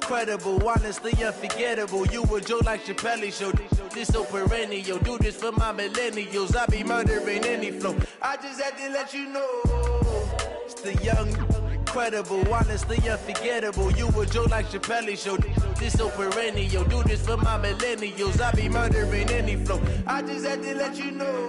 incredible, honestly unforgettable. You a joke like Chappelle Show. This so perennial. Do this for my millennials. I be murdering any flow. I just had to let you know. It's the young, incredible, honestly unforgettable. You a joke like Chappelle Show. This so perennial. Do this for my millennials. I be murdering any flow. I just had to let you know.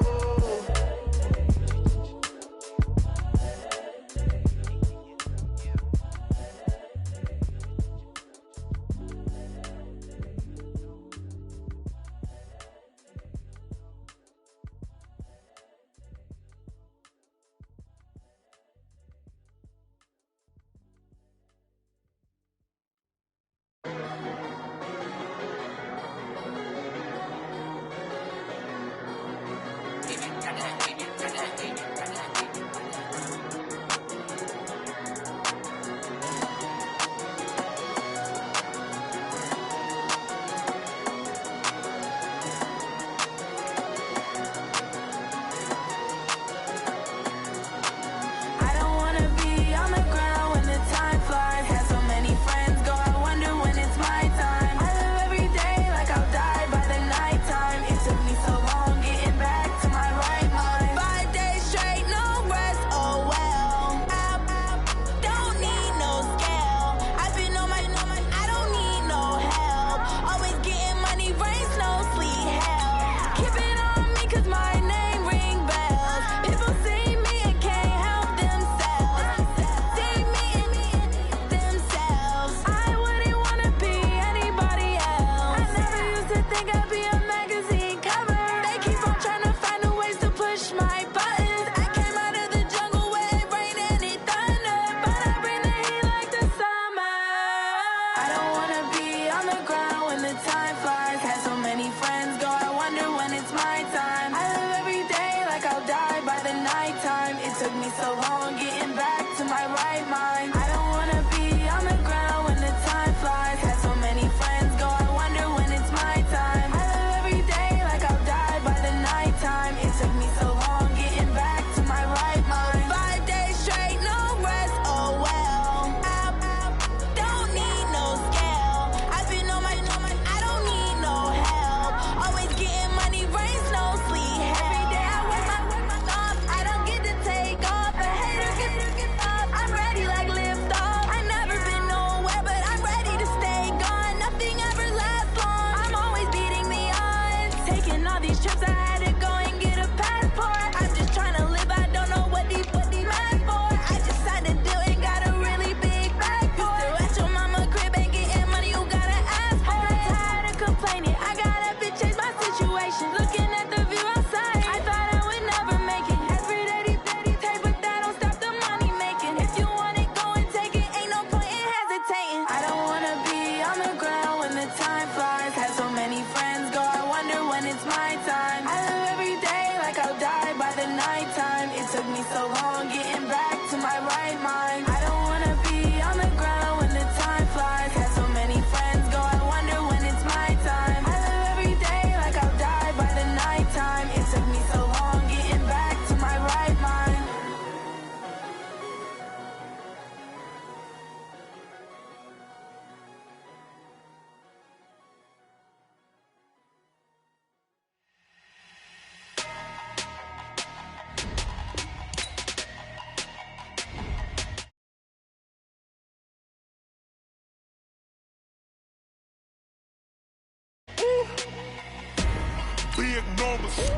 Big numbers,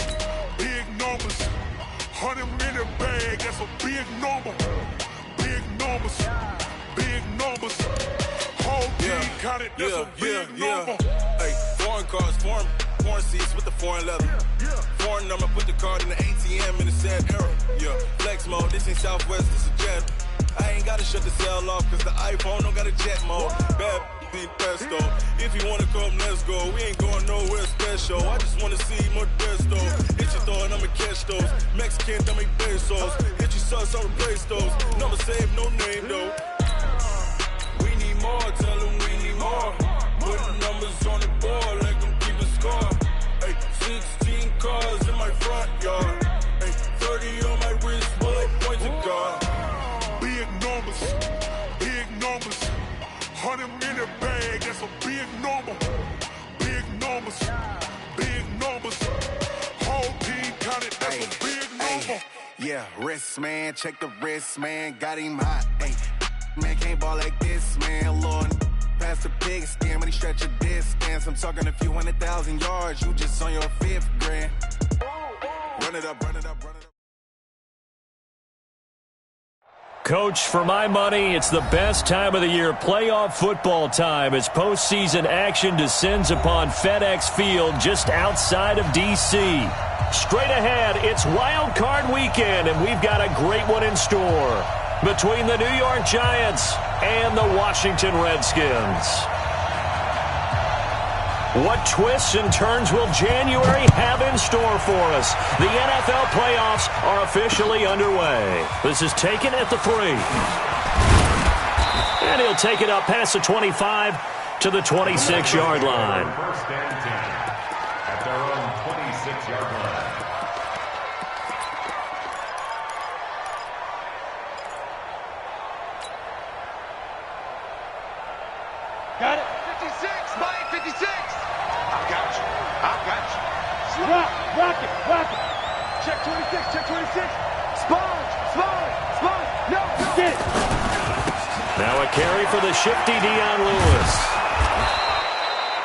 big numbers. 100-minute bag, that's a big number. Big numbers, big numbers. Whole team counted, that's a big number. Hey, foreign cars, foreign seats with the foreign leather. Foreign number, put the card in the ATM in the sad era. Yeah, flex mode, this ain't Southwest, this is Jet. I ain't gotta shut the cell off, cause the iPhone don't got a jet mode. Bad be pesto. If you wanna come, let's go. We ain't going nowhere special. I just wanna see more desto. Hit your throw and I'ma catch those. Mexican, dummy pesos. Hit your sus, I'll replace those. Number save, no name though. We need more, tell them we need more. Put the numbers on the board, let them keep a score. Hey, 16 cars in my front yard. Hey, 30 on my wrist, bullet point to God. Big numbers, big numbers. 100-minute bag, that's a big number. Big numbers. Big numbers. Whole team counted, that's a big number. Yeah, wrist, man. Check the wrist, man. Got him hot. Ay, man, can't ball like this, man. Lord, past the pig skin when he stretch a distance. I'm talking a few 100,000 yards. You just on your 5th grand. Run it up, run it up, run it up. Coach, for my money, it's the best time of the year, playoff football time, as postseason action descends upon FedEx Field just outside of D.C. Straight ahead, it's Wild Card Weekend, and we've got a great one in store between the New York Giants and the Washington Redskins. What twists and turns will January have in store for us? The NFL playoffs are officially underway. This is taken at the 3. And he'll take it up past the 25 to the 26-yard line. First and 10 at their own 26-yard line. Got it. 56, Mike, 56. I got you. Rock it. Check 26, check 26. Sponge. No. Get it. Now a carry for the shifty Dion Lewis.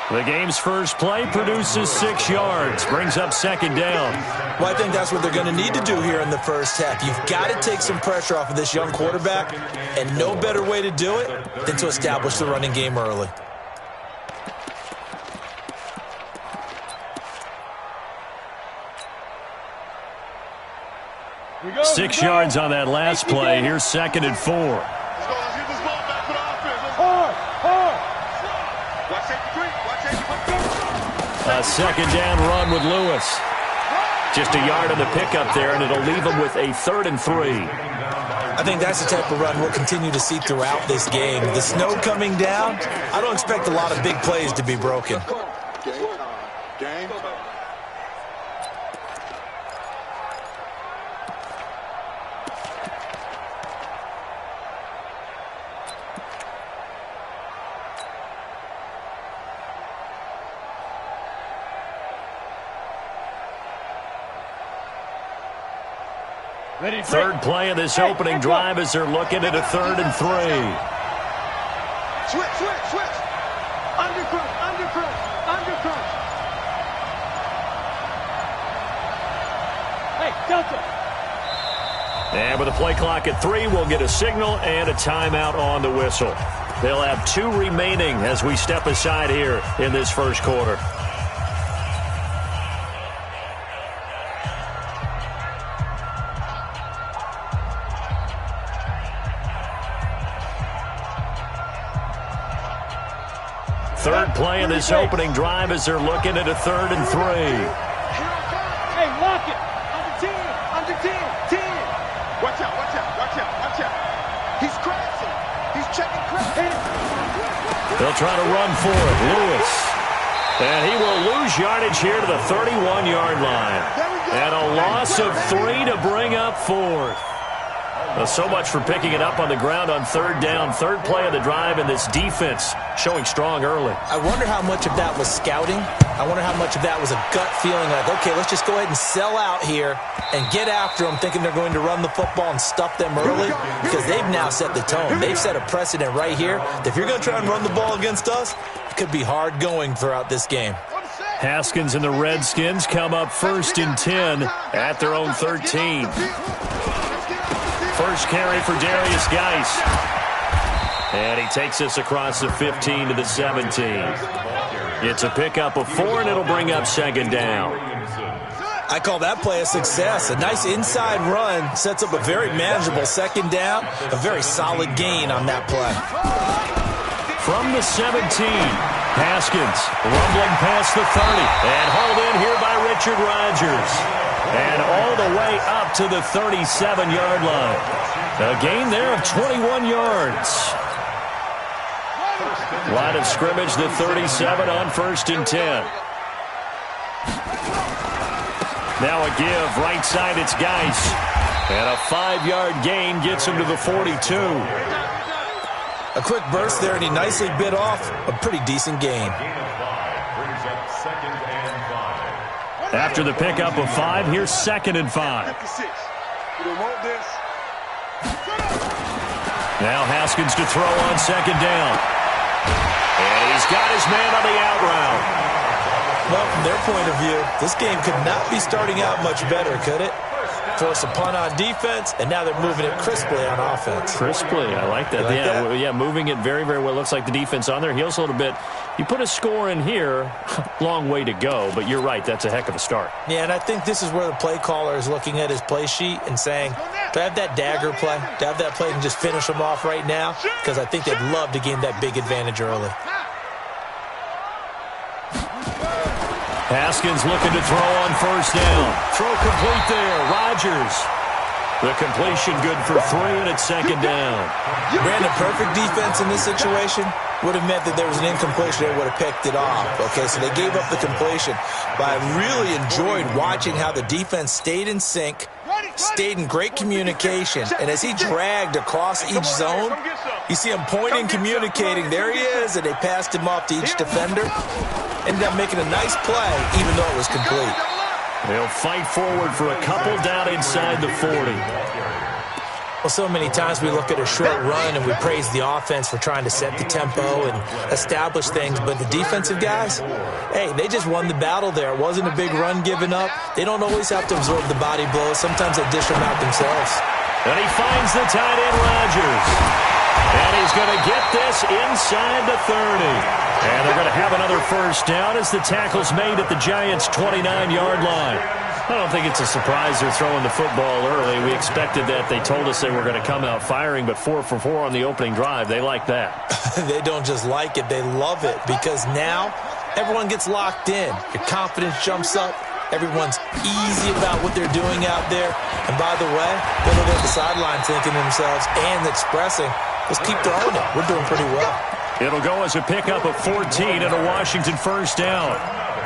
The game's first play produces 6 yards, brings up 2nd down. Well, I think that's what they're going to need to do here in the first half. You've got to take some pressure off of this young quarterback, and no better way to do it than to establish the running game early. Go, 6 yards on that last play. Here's 2nd and 4. Let's get this ball back for the offense. Hard. Watch safety. A 2nd down run with Lewis. Just a yard on the pickup there, and it'll leave him with a 3rd and 3. I think that's the type of run we'll continue to see throughout this game. The snow coming down, I don't expect a lot of big plays to be broken. Game time. Ready, 3rd play of this opening drive as they're looking at a 3rd and 3. Switch. Undercrunch. Hey, Delta. And with a play clock at 3, we'll get a signal and a timeout on the whistle. They'll have 2 remaining as we step aside here in this first quarter. Third play of this opening drive as they're looking at a 3rd and 3. Hey, lock it. Under 10. Watch out. He's crashing. He's checking crash. They'll try to run for it. Lewis. And he will lose yardage here to the 31-yard line. And a loss of 3 to bring up 4th. Well, so much for picking it up on the ground on 3rd down. 3rd play of the drive, and this defense showing strong early. I wonder how much of that was scouting. I wonder how much of that was a gut feeling like, okay, let's just go ahead and sell out here and get after them, thinking they're going to run the football and stuff them early, because they've now set the tone. They've set a precedent right here that if you're going to try and run the ball against us, it could be hard going throughout this game. Haskins and the Redskins come up 1st and 10 at their own 13. First carry for Darius Geis. And he takes us across the 15 to the 17. It's a pickup of 4, and it'll bring up 2nd down. I call that play a success. A nice inside run sets up a very manageable 2nd down, a very solid gain on that play. From the 17, Haskins rumbling past the 30, and hauled in here by Richard Rodgers. And all the way up to the 37-yard line. A gain there of 21 yards. Line of scrimmage, the 37 on 1st and 10. Now a give, right side, it's Geis. And a 5-yard gain gets him to the 42. A quick burst there, and he nicely bit off a pretty decent gain. After the pickup of 5, here's 2nd and 5. Now Haskins to throw on 2nd down. And he's got his man on the out route. Well, from their point of view, this game could not be starting out much better, could it? Force a punt on defense, and now they're moving it crisply on offense. Crisply, I like that. Yeah, moving it very, very well. Looks like the defense on their heels a little bit. You put a score in here, long way to go, but you're right, that's a heck of a start. Yeah, and I think this is where the play caller is looking at his play sheet and saying, do I have that dagger play? Do I have that play and just finish them off right now? Because I think they'd love to gain that big advantage early. Haskins looking to throw on 1st down. Throw complete there. Rodgers. The completion good for 3, and it's 2nd down. Brandon, perfect defense in this situation would have meant that there was an incompletion. They would have picked it off. Okay, so they gave up the completion. But I really enjoyed watching how the defense stayed in sync, stayed in great communication, and as he dragged across each zone, you see him pointing, communicating. There he is, and they passed him off to each defender. Ended up making a nice play, even though it was complete. They'll fight forward for a couple down inside the 40. Well, so many times we look at a short run and we praise the offense for trying to set the tempo and establish things, but the defensive guys, hey, they just won the battle there. It wasn't a big run given up. They don't always have to absorb the body blows. Sometimes they dish them out themselves. And he finds the tight end, Rodgers. And he's going to get this inside the 30. And they're going to have another 1st down as the tackle's made at the Giants' 29-yard line. I don't think it's a surprise they're throwing the football early. We expected that. They told us they were going to come out firing, but 4 for 4 on the opening drive. They like that. They don't just like it. They love it because now everyone gets locked in. Your confidence jumps up. Everyone's easy about what they're doing out there. And by the way, they're looking at the sideline thinking to themselves and expressing, let's keep throwing it. We're doing pretty well. It'll go as a pickup of 14 and a Washington 1st down.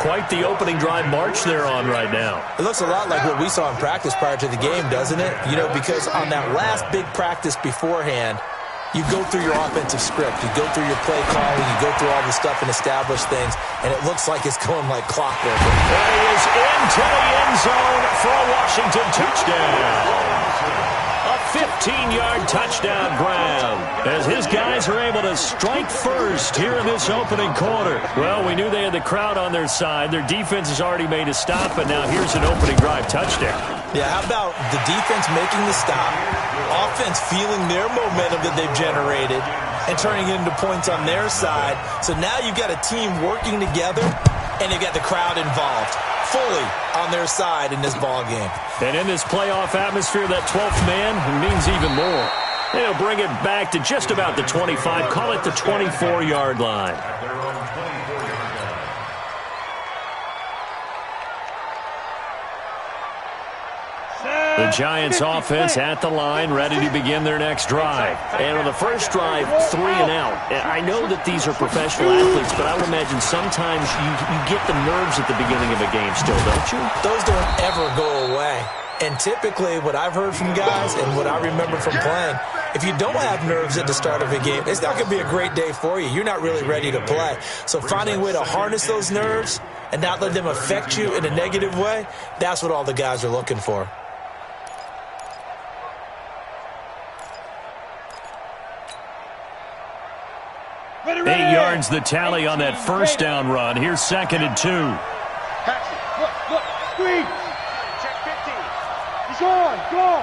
Quite the opening drive march they're on right now. It looks a lot like what we saw in practice prior to the game, doesn't it? You know, because on that last big practice beforehand, you go through your offensive script. You go through your play calling. You go through all the stuff and establish things, and it looks like it's going like clockwork. And he is into the end zone for a Washington touchdown. A 15-yard touchdown grab as his guys are able to strike first here in this opening quarter. Well, we knew they had the crowd on their side. Their defense has already made a stop, and now here's an opening drive touchdown. Yeah, how about the defense making the stop, offense feeling their momentum that they've generated, and turning it into points on their side. So now you've got a team working together, and you've got the crowd involved fully on their side in this ball game. And in this playoff atmosphere, that 12th man means even more. They'll bring it back to just about the 25, call it the 24-yard line. The Giants offense at the line, ready to begin their next drive. And on the first drive, 3 and out. I know that these are professional athletes, but I would imagine sometimes you get the nerves at the beginning of a game still, don't you? Those don't ever go away. And typically what I've heard from guys and what I remember from playing, if you don't have nerves at the start of a game, it's not going to be a great day for you. You're not really ready to play. So finding a way to harness those nerves and not let them affect you in a negative way, that's what all the guys are looking for. 8 yards the tally on that first down run. Here's 2nd and 2. Look, screen. Check 15. He's on, go.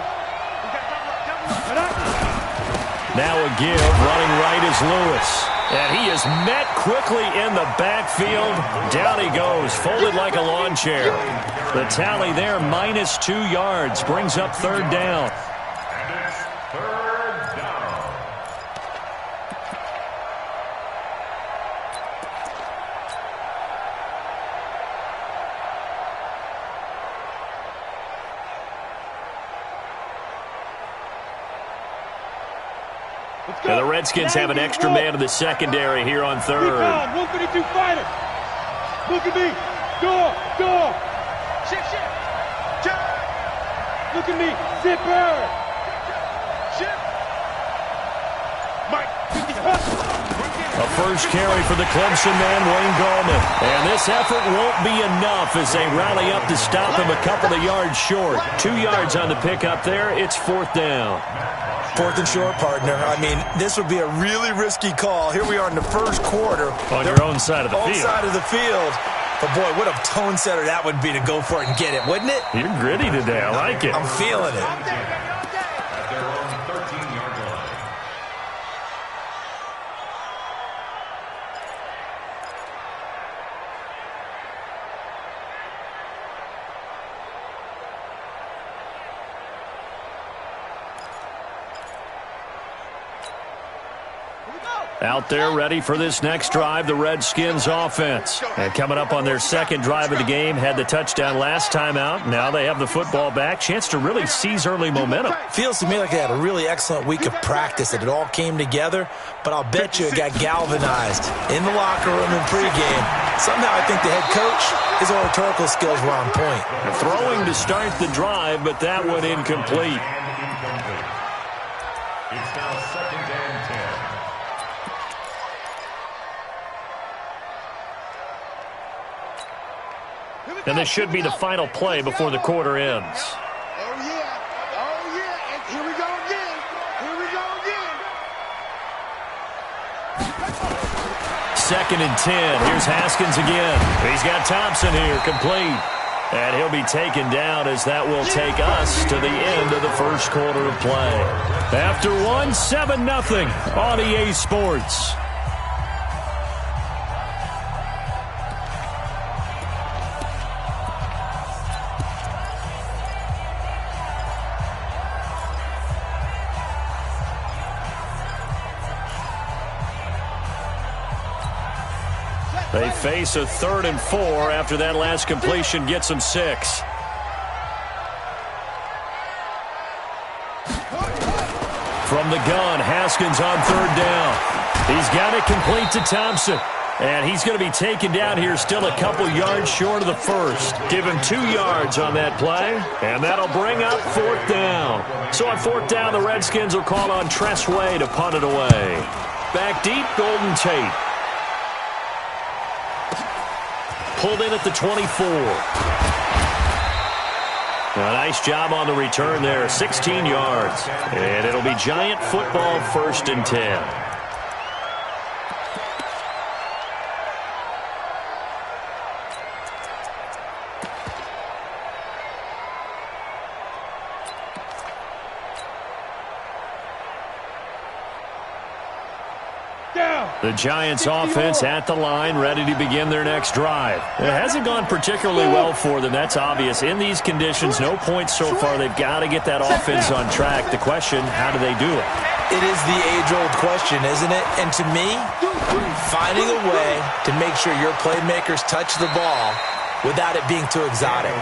Now a give, running right is Lewis. And he is met quickly in the backfield. Down he goes, folded like a lawn chair. The tally there, -2 yards, brings up 3rd down. And the Redskins have an extra man in the secondary here on 3rd. 152 fighter. Look at me. Door. Shift. Look at me. Zipper. Shift. Mike. A first carry for the Clemson man, Wayne Gallman. And this effort won't be enough as they rally up to stop him a couple of yards short. 2 yards on the pickup there. It's 4th down. 4th and short, partner. I mean, this would be a really risky call. Here we are in the first quarter. On your own side of the field. Own side of the field. But, boy, what a tone setter that would be to go for it and get it, wouldn't it? You're gritty today. I like it. I'm feeling it. At their own 13-yard line. Out there ready for this next drive, the Redskins offense. And coming up on their second drive of the game, had the touchdown last time out. Now they have the football back. Chance to really seize early momentum. Feels to me like they had a really excellent week of practice, that it all came together. But I'll bet you it got galvanized in the locker room in pregame. Somehow I think the head coach, his oratorical skills were on point. Throwing to start the drive, but that one incomplete. It's now 2nd and 10. And this should be the final play before the quarter ends. Oh, yeah. Oh, yeah. And here we go again. Here we go again. 2nd and 10. Here's Haskins again. He's got Thompson here, complete. And he'll be taken down as that will take us to the end of the first quarter of play. After one, 7-0 on EA Sports. They face a 3rd and 4 after that last completion gets them 6. From the gun, Haskins on 3rd down. He's got it complete to Thompson. And he's going to be taken down here still a couple yards short of the first. Give him 2 yards on that play, and that'll bring up 4th down. So on 4th down, the Redskins will call on Tress Way to punt it away. Back deep, Golden Tate. Pulled in at the 24. A nice job on the return there, 16 yards. And it'll be Giant football, 1st and 10. The Giants offense at the line, ready to begin their next drive. It hasn't gone particularly well for them, that's obvious. In these conditions, no points so far. They've got to get that offense on track. The question, how do they do it? It is the age-old question, isn't it? And to me, finding a way to make sure your playmakers touch the ball without it being too exotic.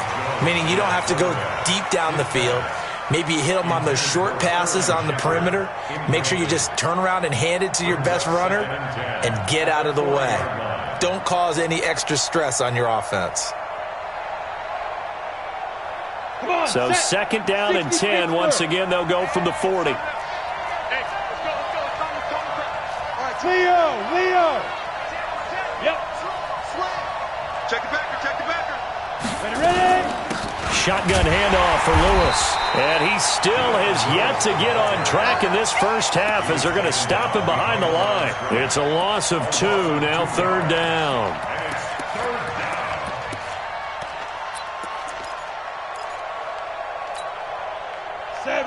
Meaning you don't have to go deep down the field. Maybe you hit them on those short passes on the perimeter. Make sure you just turn around and hand it to your best runner and get out of the way. Don't cause any extra stress on your offense. So 2nd down and 10. Once again, they'll go from the 40. Leo. Yep. Check the backer. Ready. Shotgun handoff for Lewis. And he still has yet to get on track in this first half as they're going to stop him behind the line. It's a loss of 2, now 3rd down.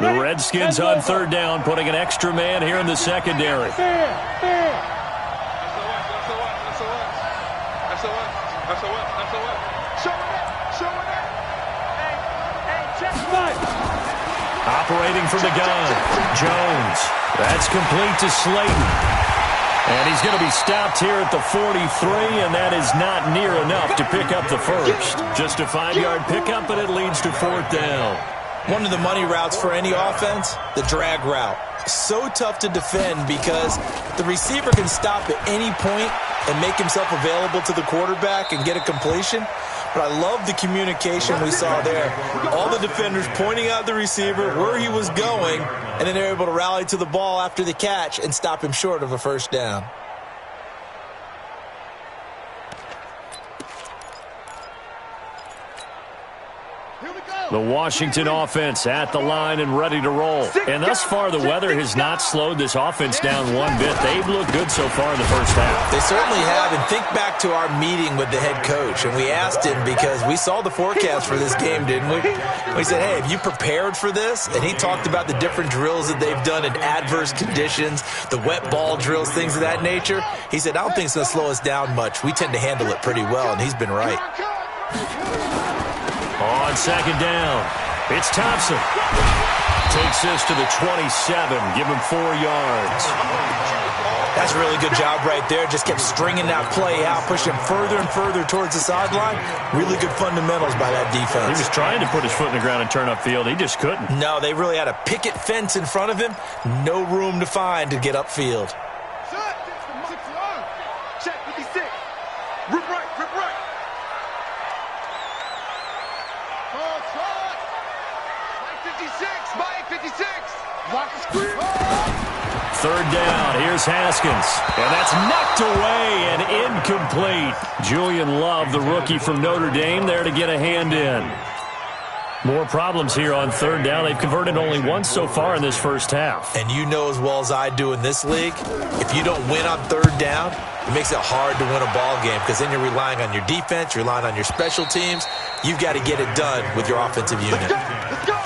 The Redskins on 3rd down, putting an extra man here in the secondary. Operating from the gun, Jones. That's complete to Slayton. And he's going to be stopped here at the 43, and that is not near enough to pick up the first. Just a 5-yard pickup, but it leads to 4th down. One of the money routes for any offense, the drag route. So tough to defend because the receiver can stop at any point and make himself available to the quarterback and get a completion. But I love the communication we saw there. All the defenders pointing out the receiver, where he was going, and then they're able to rally to the ball after the catch and stop him short of a first down. The Washington offense at the line and ready to roll. And thus far, the weather has not slowed this offense down one bit. They've looked good so far in the first half. They certainly have. And think back to our meeting with the head coach. And we asked him, because we saw the forecast for this game, didn't we? We said, hey, have you prepared for this? And he talked about the different drills that they've done in adverse conditions, the wet ball drills, things of that nature. He said, I don't think it's going to slow us down much. We tend to handle it pretty well, and he's been right. On second down, it's Thompson. Takes this to the 27, give him 4 yards. That's a really good job right there. Just kept stringing that play out, pushing him further and further towards the sideline. Really good fundamentals by that defense. He was trying to put his foot in the ground and turn upfield. He just couldn't. No, they really had a picket fence in front of him. No room to find to get upfield. Check 56. Rip right. Mike 56. Block the screen. Third down, here's Haskins. And that's knocked away and incomplete. Julian Love, the rookie from Notre Dame, there to get a hand in. More problems here on third down. They've converted only once so far in this first half. And you know as well as I do in this league, if you don't win on third down, it makes it hard to win a ball game, because then you're relying on your defense, you're relying on your special teams. You've got to get it done with your offensive unit. Let's go.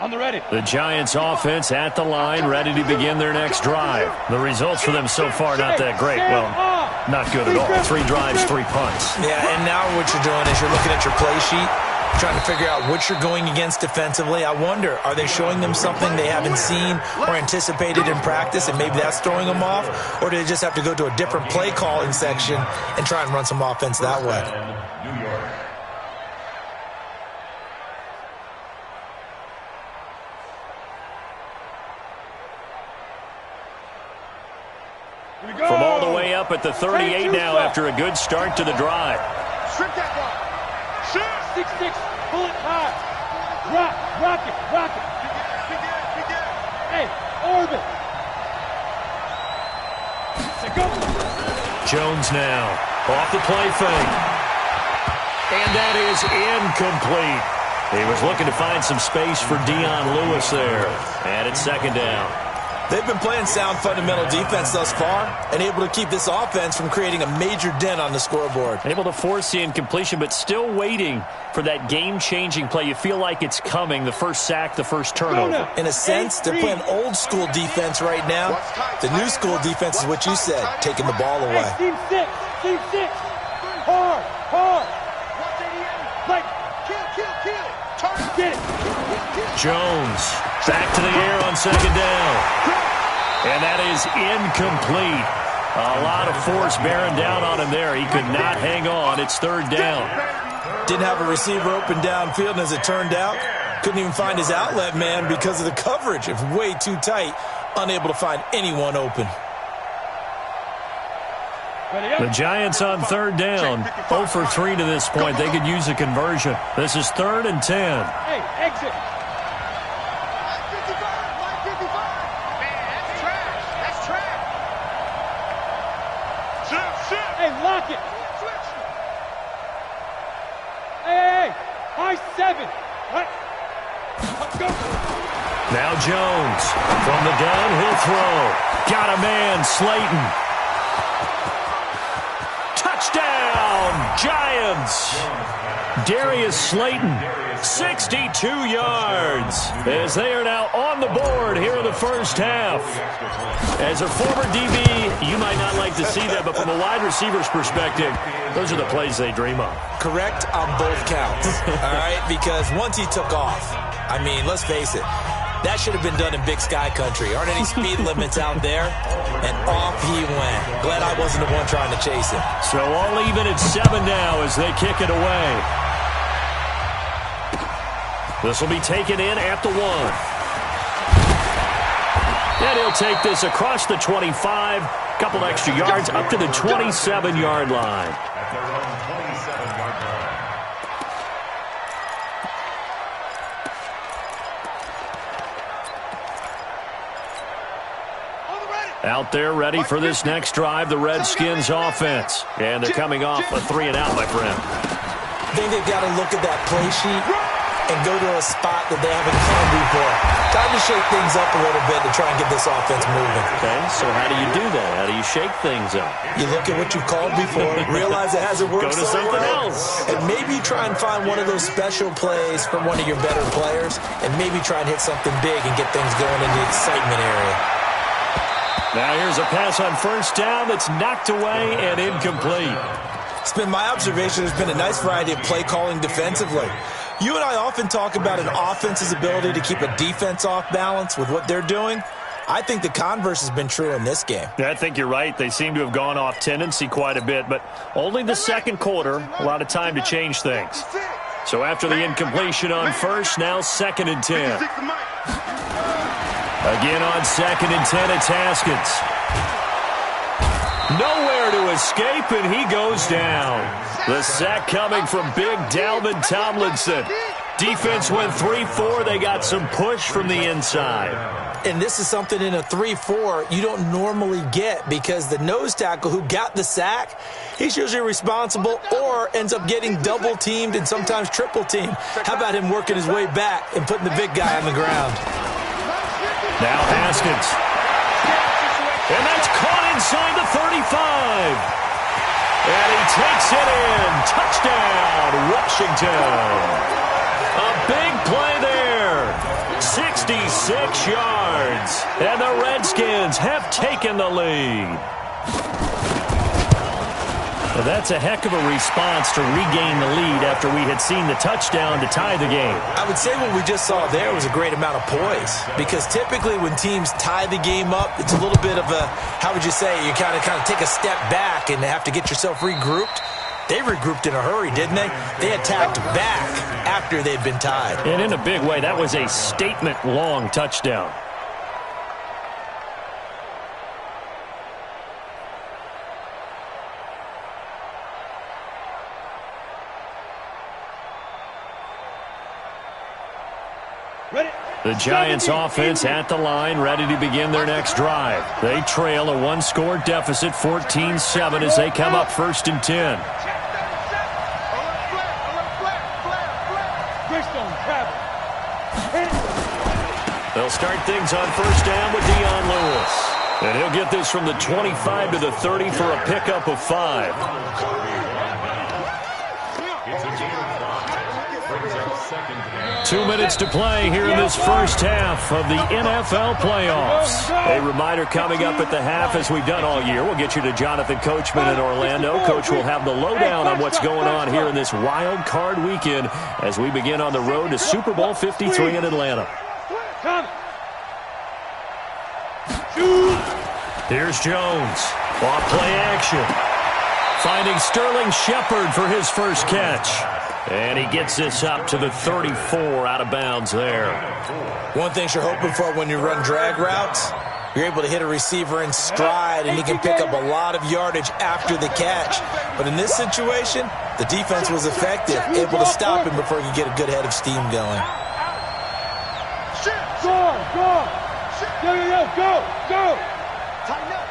On the ready. The Giants offense at the line, ready to begin their next drive. The results for them so far not that great. Well, not good at all. 3 drives, 3 punts. Yeah, and now what you're doing is you're looking at your play sheet, trying to figure out what you're going against defensively. I wonder, are they showing them something they haven't seen or anticipated in practice, and maybe that's throwing them off? Or do they just have to go to a different play calling section and try and run some offense that way? New York. From all the way up at the 38 now after a good start to the drive. Strip that ball. Shoot. 6-6. Pull it high. Rock it. Begin. Hey, orbit. Go. Jones now off the play fake. And that is incomplete. He was looking to find some space for Dion Lewis there. And it's second down. They've been playing sound fundamental defense thus far and able to keep this offense from creating a major dent on the scoreboard. Able to force the incompletion, but still waiting for that game-changing play. You feel like it's coming, the first sack, the first turnover. In a sense, they're playing old-school defense right now. The new-school defense is what you said, taking the ball away. Team 6. Hard. Like, Kill. Turn. get it. Jones back to the air on second down. And that is incomplete. A lot of force bearing down on him there. He could not hang on. It's third down. Didn't have a receiver open downfield, and as it turned out, couldn't even find his outlet man because of the coverage. It was way too tight, unable to find anyone open. The Giants on third down. 0 for 3 to this point. They could use a conversion. This is 3rd and 10. Hey, exit. Hey, lock it. Hey, high 7. What? Go. Now Jones from the gun. He'll throw. Got a man, Slayton. Touchdown, Giants. Darius Slayton, 62 yards, as they are now on the board here in the first half. As a former DB, you might not like to see that, but from a wide receiver's perspective, those are the plays they dream of. Correct on both counts, all right? Because once he took off, I mean, let's face it, that should have been done in Big Sky Country. Aren't any speed limits out there? And off he went. Glad I wasn't the one trying to chase him. So all even at 7 now as they kick it away. This will be taken in at the 1. And he'll take this across the 25. Couple extra yards up to the 27-yard line. At their own 27-yard line. On the ready. Out there ready for this next drive, the Redskins offense. And they're coming off a 3-and-out, my friend. I think they've got to look at that play sheet and go to a spot that they haven't called before. Time to shake things up a little bit to try and get this offense moving. Okay, so how do you do that? How do you shake things up? You look at what you've called before, realize it hasn't worked. Go to something else. And maybe try and find one of those special plays from one of your better players, and maybe try and hit something big and get things going in the excitement area. Now here's a pass on first down that's knocked away and incomplete. It's been my observation there's been a nice variety of play calling defensively. You and I often talk about an offense's ability to keep a defense off balance with what they're doing. I think the converse has been true in this game. Yeah, I think you're right. They seem to have gone off tendency quite a bit, but only the second quarter, a lot of time to change things. So after the incompletion on first, now 2nd and 10. Again on 2nd and 10, it's Haskins. Nowhere to escape, and he goes down. The sack coming from big Dalvin Tomlinson. Defense went 3-4. They got some push from the inside. And this is something in a 3-4 you don't normally get because the nose tackle who got the sack, he's usually responsible or ends up getting double-teamed and sometimes triple-teamed. How about him working his way back and putting the big guy on the ground? Now Haskins. And that's caught inside the 35. And he takes it in. Touchdown, Washington. A big play there. 66 yards. And the Redskins have taken the lead. Well, that's a heck of a response to regain the lead after we had seen the touchdown to tie the game. I would say what we just saw there was a great amount of poise because typically when teams tie the game up, it's a little bit of a, how would you say, you kind of take a step back and have to get yourself regrouped. They regrouped in a hurry, didn't they? They attacked back after they'd been tied. And in a big way, that was a statement-long touchdown. The Giants offense at the line, ready to begin their next drive. They trail a one-score deficit, 14-7, as they come up 1st and 10. They'll start things on 1st down with Dion Lewis. And he'll get this from the 25 to the 30 for a pickup of 5. Two minutes to play here in this first half of the NFL playoffs. A reminder coming up at the half, as we've done all year. We'll get you to Jonathan Coachman in Orlando. Coach will have the lowdown on what's going on here in this wild card weekend as we begin on the road to Super Bowl 53 in Atlanta. Here's Jones. Off play action. Finding Sterling Shepard for his first catch. And he gets this up to the 34 out of bounds there. One thing you're hoping for when you run drag routes, you're able to hit a receiver in stride and he can pick up a lot of yardage after the catch. But in this situation, the defense was effective, able to stop him before he could get a good head of steam going. Go. Tighten up.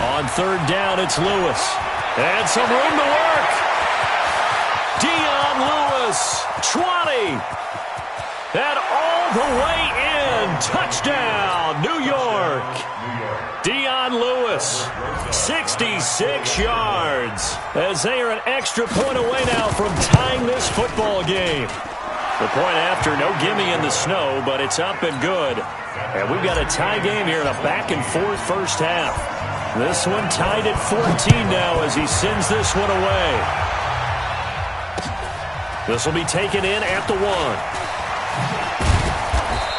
On 3rd down, it's Lewis. And some room to work. Dion Lewis, 20. And all the way in. Touchdown, New York. Dion Lewis, 66 yards. As they are an extra point away now from tying this football game. The point after, no gimme in the snow, but it's up and good. And we've got a tie game here in a back-and-forth first half. This one tied at 14 now as he sends this one away. This will be taken in at the 1.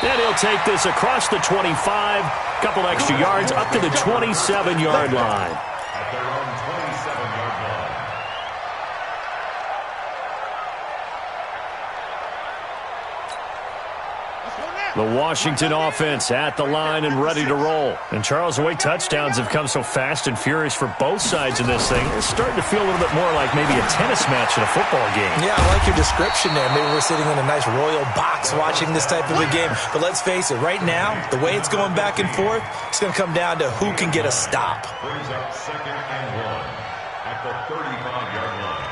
And he'll take this across the 25. Couple extra yards up to the 27-yard line. At their own 27-yard line. Let's go now. The Washington offense at the line and ready to roll. And, Charles, the way touchdowns have come so fast and furious for both sides in this thing, it's starting to feel a little bit more like maybe a tennis match in a football game. Yeah, I like your description there. Maybe we're sitting in a nice royal box watching this type of a game. But let's face it, right now, the way it's going back and forth, it's going to come down to who can get a stop. Brings up 2nd and 1 at the 35-yard line.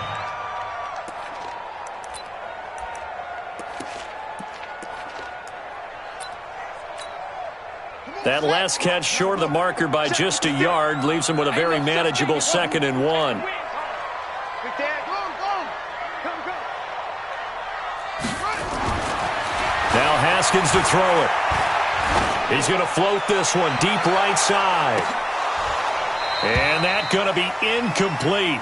That last catch short of the marker by just a yard leaves him with a very manageable 2nd and 1. Now Haskins to throw it. He's going to float this one deep right side. And that's going to be incomplete.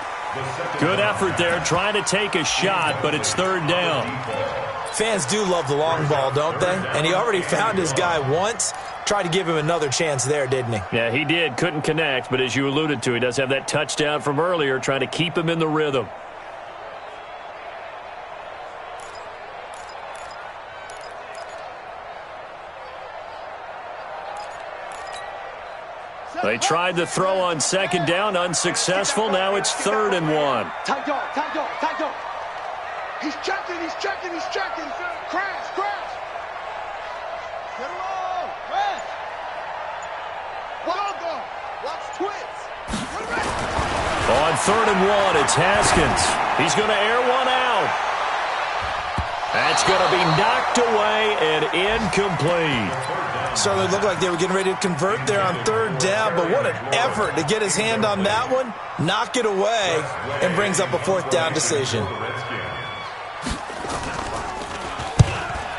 Good effort there trying to take a shot, but it's 3rd down. Fans do love the long ball, don't they? And he already found his guy once. Tried to give him another chance there, didn't he? Yeah, he did. Couldn't connect, but as you alluded to, he does have that touchdown from earlier, trying to keep him in the rhythm. They tried the throw on 2nd down, unsuccessful. Now it's 3rd and 1. Tight dog, tight dog, tight dog. He's checking, he's checking, he's checking. Crash, crash. Get along, crash. Watch twits. On 3rd and 1, it's Haskins. He's going to air one out. That's going to be knocked away and incomplete. Certainly looked like they were getting ready to convert there on 3rd down, but what an effort to get his hand on that one, knock it away, and brings up a 4th down decision.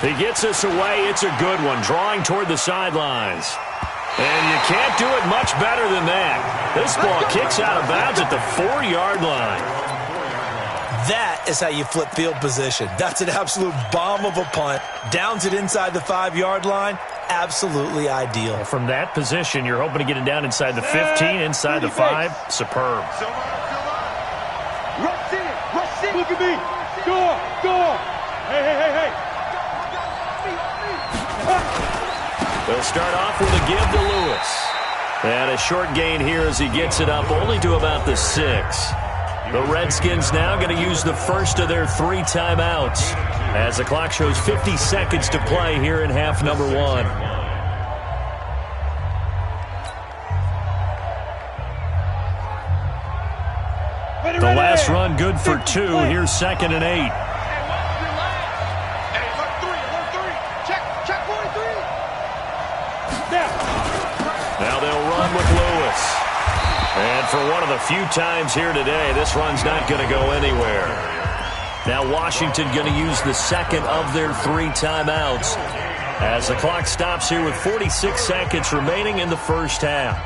He gets us away. It's a good one, drawing toward the sidelines. And you can't do it much better than that. This ball kicks out of bounds at the 4-yard line. That is how you flip field position. That's an absolute bomb of a punt. Downs it inside the 5-yard line. Absolutely ideal. From that position, you're hoping to get it down inside the 15, inside the 5. Superb. Rush in, rush in. Look at me. Go. Hey. They'll start off with a give to Lewis. And a short gain here as he gets it up only to about the 6. The Redskins now going to use the first of their 3 timeouts as the clock shows 50 seconds to play here in half number 1. The last run good for 2. Here's 2nd and 8. Now they'll run with Lewis. And for one of the few times here today, this run's not going to go anywhere. Now Washington going to use the 2nd of their 3 timeouts as the clock stops here with 46 seconds remaining in the first half.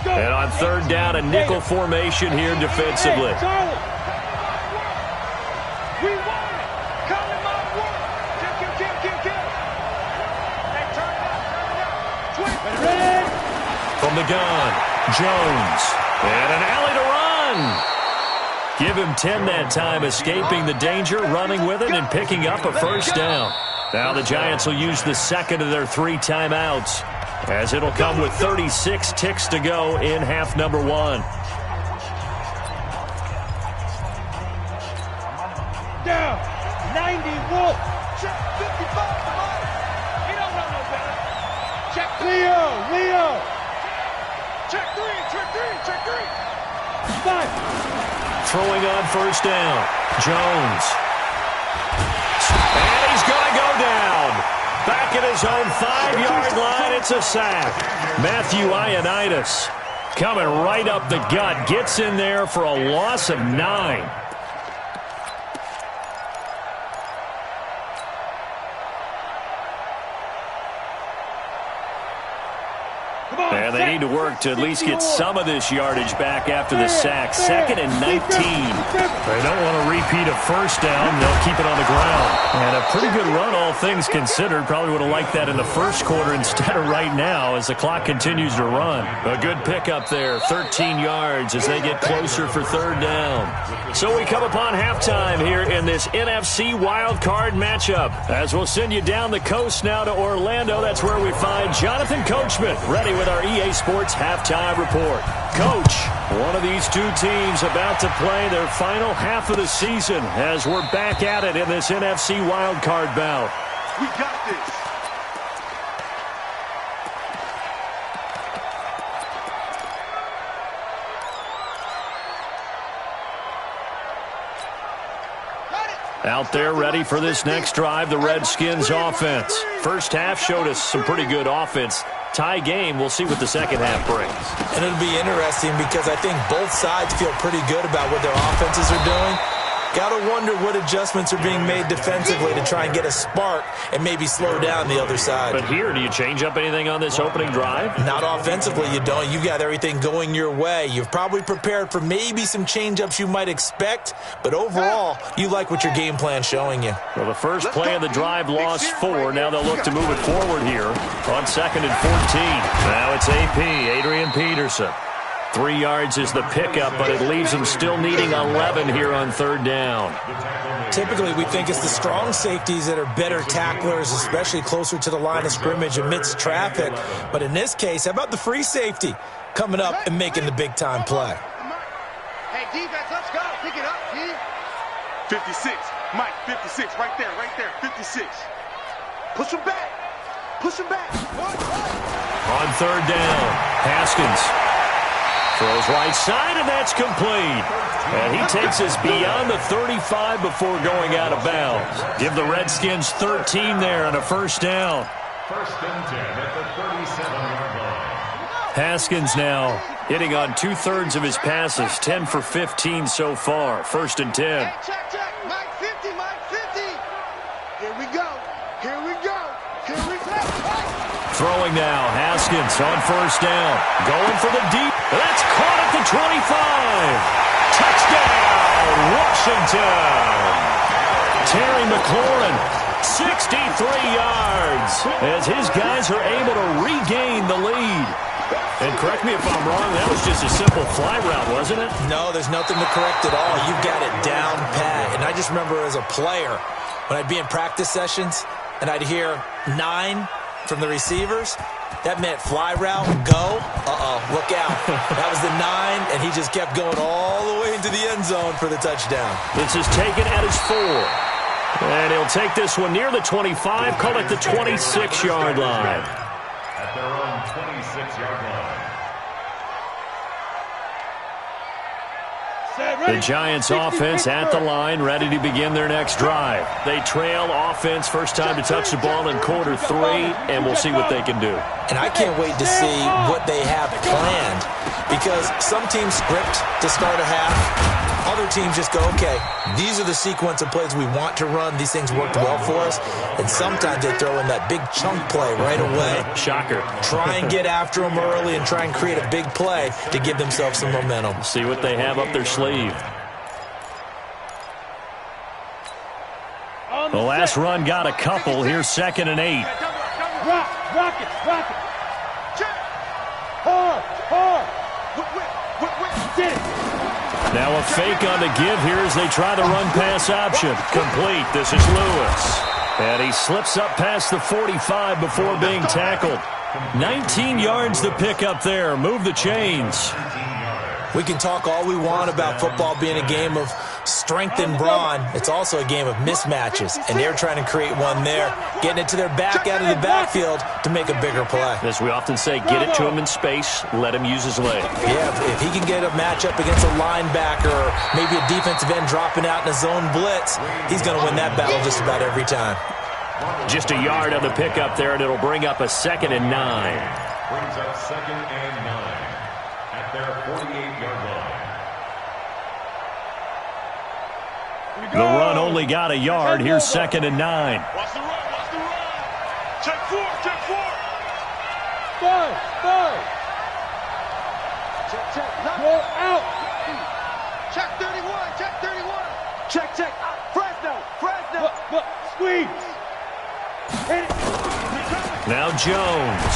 And on 3rd down, a nickel formation here defensively. From the gun, Jones. And an alley to run. Give him 10 that time, escaping the danger, running with it, and picking up a 1st down. Now the Giants will use the 2nd of their 3 timeouts, as it'll come with 36 ticks to go in half number 1. Down, 90 Wolf. Check 55. He don't know no better. Check Leo. Check 3. 5. Throwing on 1st down, Jones. And he's going to go down. Back at his own 5-yard line, it's a sack. Matthew Ioannidis coming right up the gut, gets in there for a loss of 9. And Yeah, they need to work to at least get some of this yardage back after the sack. 2nd and 19. They don't want to repeat a first down. They'll keep it on the ground. And a pretty good run, all things considered. Probably would have liked that in the first quarter instead of right now as the clock continues to run. A good pickup there, 13 yards as they get closer for 3rd down. So we come upon halftime here in this NFC Wild Card matchup. As we'll send you down the coast now to Orlando, that's where we find Jonathan Coachman ready with our EA Sports Halftime Report. Coach, one of these two teams about to play their final half of the season as we're back at it in this NFC Wild Card bout. We got this. Out there ready for this next drive, the Redskins offense. First half showed us some pretty good offense. Tie game, we'll see what the second half brings. And it'll be interesting because I think both sides feel pretty good about what their offenses are doing. Got to wonder what adjustments are being made defensively to try and get a spark and maybe slow down the other side. But here, do you change up anything on this opening drive? Not offensively, you don't. You've got everything going your way. You've probably prepared for maybe some change-ups you might expect, but overall, you like what your game plan's showing you. Well, the first play of the drive lost 4. Now they'll look to move it forward here on 2nd and 14. Now it's AP, Adrian Peterson. 3 yards is the pickup, but it leaves them still needing 11 here on 3rd down. Typically, we think it's the strong safeties that are better tacklers, especially closer to the line of scrimmage amidst traffic. But in this case, how about the free safety coming up and making the big-time play? Hey, defense, let's go. Pick it up, G. 56. Mike, 56. Right there, 56. Push him back. Push him back. On 3rd down, Haskins throws right side, and that's complete. And he takes us beyond the 35 before going out of bounds. Give the Redskins 13 there on a first down. 1st and 10 at the 37-yard line. Haskins now hitting on 2/3 of his passes, 10 for 15 so far. 1st and 10. Hey, check. Mike 50, Mike 50. Here we go. Here we go. Here we go. Throwing now, Haskins on 1st down. Going for the deep. That's caught at the 25. Touchdown, Washington. Terry McLaurin, 63 yards, as his guys are able to regain the lead. And correct me if I'm wrong, that was just a simple fly route, wasn't it? No, there's nothing to correct at all. You've got it down pat. And I just remember as a player, when I'd be in practice sessions and I'd hear 9 from the receivers, that meant fly route, go, look out. That was the 9, and he just kept going all the way into the end zone for the touchdown. This is taken at his 4. And he'll take this one near the 25, call it the 26-yard line. At their own 26-yard line. The Giants offense at the line, ready to begin their next drive. They trail offense, first time to touch the ball in quarter 3, and we'll see what they can do. And I can't wait to see what they have planned, because some teams script to start a half. Other teams just go, okay, these are the sequence of plays we want to run. These things worked well for us. And sometimes they throw in that big chunk play right away. Shocker. Try and get after them early and try and create a big play to give themselves some momentum. See what they have up their sleeve. The last run got a couple. Here's 2nd and 8. Rock it. Hard. Get it. Now a fake on the give here as they try the run-pass option. Complete. This is Lewis. And he slips up past the 45 before being tackled. 19 yards to pick up there. Move the chains. We can talk all we want about football being a game of strength and brawn. It's also a game of mismatches, and they're trying to create one there, getting it to their back out of the backfield to make a bigger play. As we often say, get it to him in space, let him use his leg. Yeah, if he can get a matchup against a linebacker or maybe a defensive end dropping out in a zone blitz, he's going to win that battle just about every time. Just a yard on the pickup there, and it'll bring up a 2nd and 9. Brings up 2nd and 9 at their 48-yard line. The run only got a yard. Here's 2nd and 9. Watch the run. Check 4. Third. Go out. Check 31. Check 31. Check. Fresno. Look. Squeeze. Hit it. Now Jones.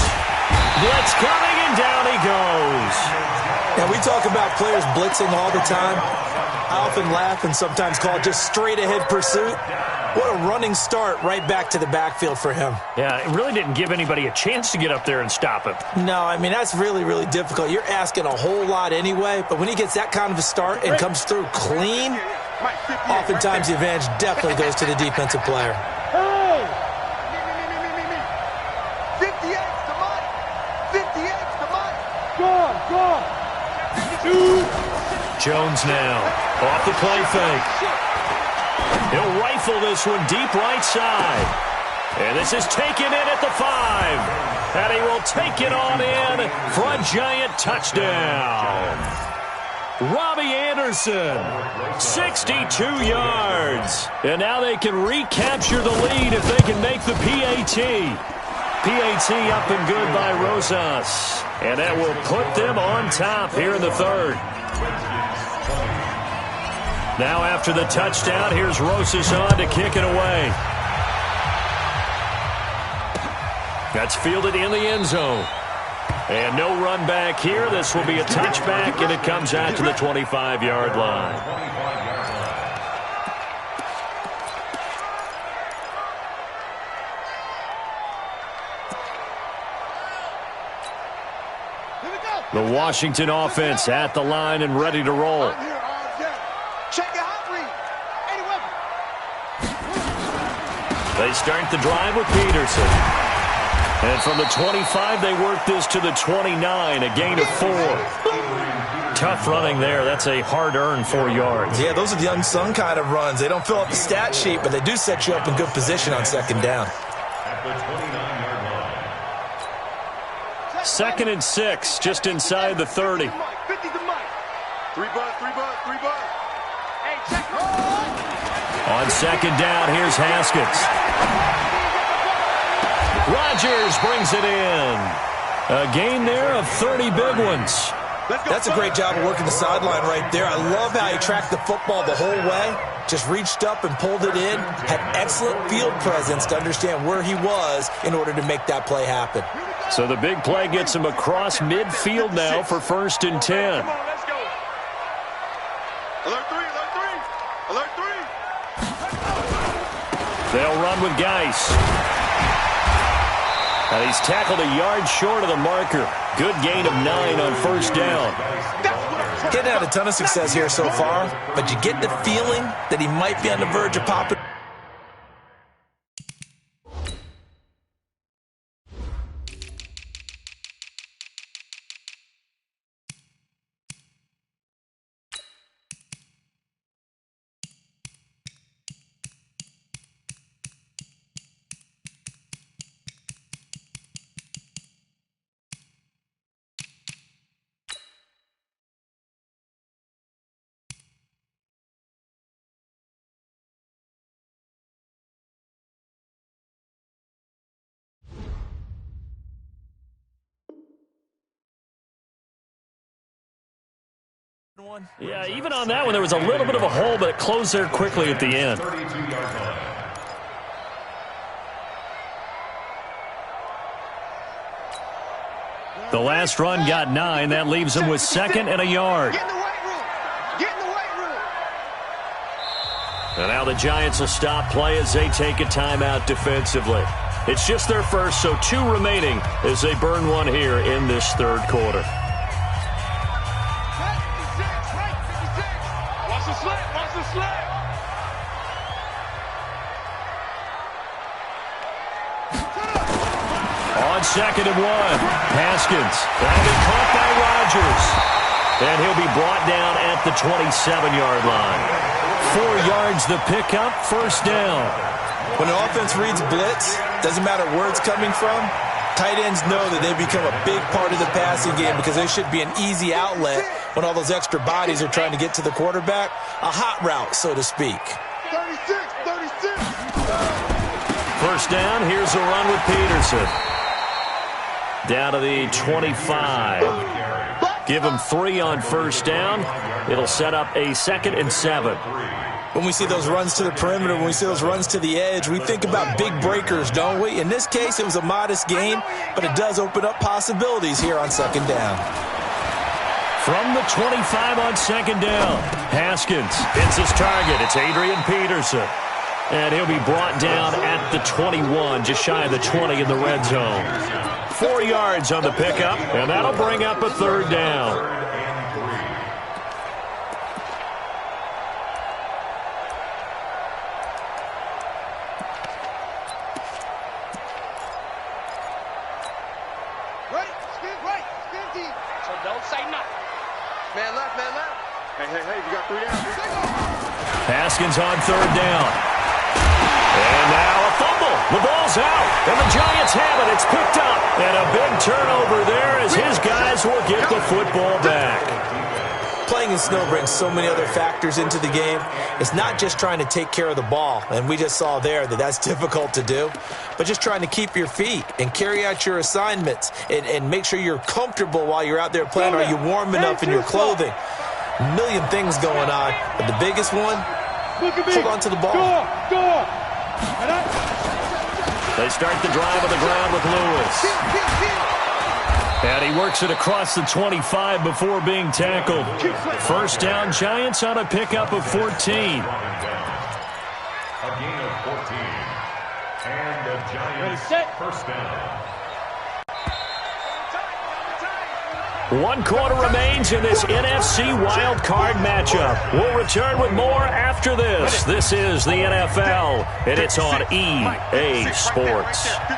Blitz coming, and down he goes. Now, we talk about players blitzing all the time. I often laugh and sometimes call it just straight-ahead pursuit. What a running start right back to the backfield for him. Yeah, it really didn't give anybody a chance to get up there and stop him. No, I mean, that's really, really difficult. You're asking a whole lot anyway, but when he gets that kind of a start and comes through clean, oftentimes the advantage definitely goes to the defensive player. Hey! 58's the money. 58's the money. Go. Jones now off the play fake. He'll rifle this one deep right side. And this is taken in at the 5. And he will take it on in for a giant touchdown. Robbie Anderson, 62 yards. And now they can recapture the lead if they can make the PAT. PAT up and good by Rosas. And that will put them on top here in the third. Now after the touchdown, here's Rosas on to kick it away. That's fielded in the end zone. And no run back here. This will be a touchback, and it comes out to the 25-yard line. The Washington offense at the line and ready to roll. Check your hot read. Any weapon. They start the drive with Peterson. And from the 25, they work this to the 29, a gain of 4. Tough running there. That's a hard-earned 4 yards. Yeah, those are the unsung kind of runs. They don't fill up the stat sheet, but they do set you up in good position on second down. At the 29-yard line. 2nd and 6, just inside the 30. 50 to Mike. 3 bud. Hey, check. On second down, here's Haskins. Rodgers brings it in. A gain there of 30 big ones. That's a great job of working the sideline right there. I love how he tracked the football the whole way. Just reached up and pulled it in. Had excellent field presence to understand where he was in order to make that play happen. So the big play gets him across midfield now for 1st and 10. Come on, let's go. Alert 3. They'll run with Geis. And he's tackled a yard short of the marker. Good gain of 9 on 1st down. He's had a ton of success here so far, but you get the feeling that he might be on the verge of popping. Yeah, even on that one, there was a little bit of a hole, but it closed there quickly at the end. 32-yard line. The last run got 9. That leaves him with 2nd and a yard. Get in the weight room. And now the Giants will stop play as they take a timeout defensively. It's just their first, so 2 remaining as they burn one here in this third quarter. Watch the slant. On 2nd and 1, Haskins. That'll be caught by Rodgers. And he'll be brought down at the 27-yard line. 4 yards the pickup, 1st down. When the offense reads blitz, doesn't matter where it's coming from, tight ends know that they become a big part of the passing game because they should be an easy outlet when all those extra bodies are trying to get to the quarterback. A hot route, so to speak. 36. 1st down, here's a run with Peterson. Down to the 25. Give them 3 on first down. It'll set up a 2nd and 7. When we see those runs to the perimeter, when we see those runs to the edge, we think about big breakers, don't we? In this case, it was a modest gain, but it does open up possibilities here on 2nd down. From the 25 on 2nd down, Haskins hits his target. It's Adrian Peterson. And he'll be brought down at the 21, just shy of the 20 in the red zone. 4 yards on the pickup, and that'll bring up a 3rd down. Hey, you got 3 down. Haskins on 3rd down. And now a fumble. The ball's out, and the Giants have it. It's picked up, and a big turnover there as his guys will get the football back. Playing in snow brings so many other factors into the game. It's not just trying to take care of the ball, and we just saw there that that's difficult to do, but just trying to keep your feet and carry out your assignments and make sure you're comfortable while you're out there playing. Are you warm enough in your clothing? A million things going on, but the biggest one, hold on to the ball. They start the drive on the ground with Lewis. And he works it across the 25 before being tackled. 1st down, Giants on a pickup of 14. A gain of 14. And the Giants 1st down. 1 quarter remains in this NFC wild card matchup. We'll return with more after this. This is the NFL, and it's on EA Sports. Get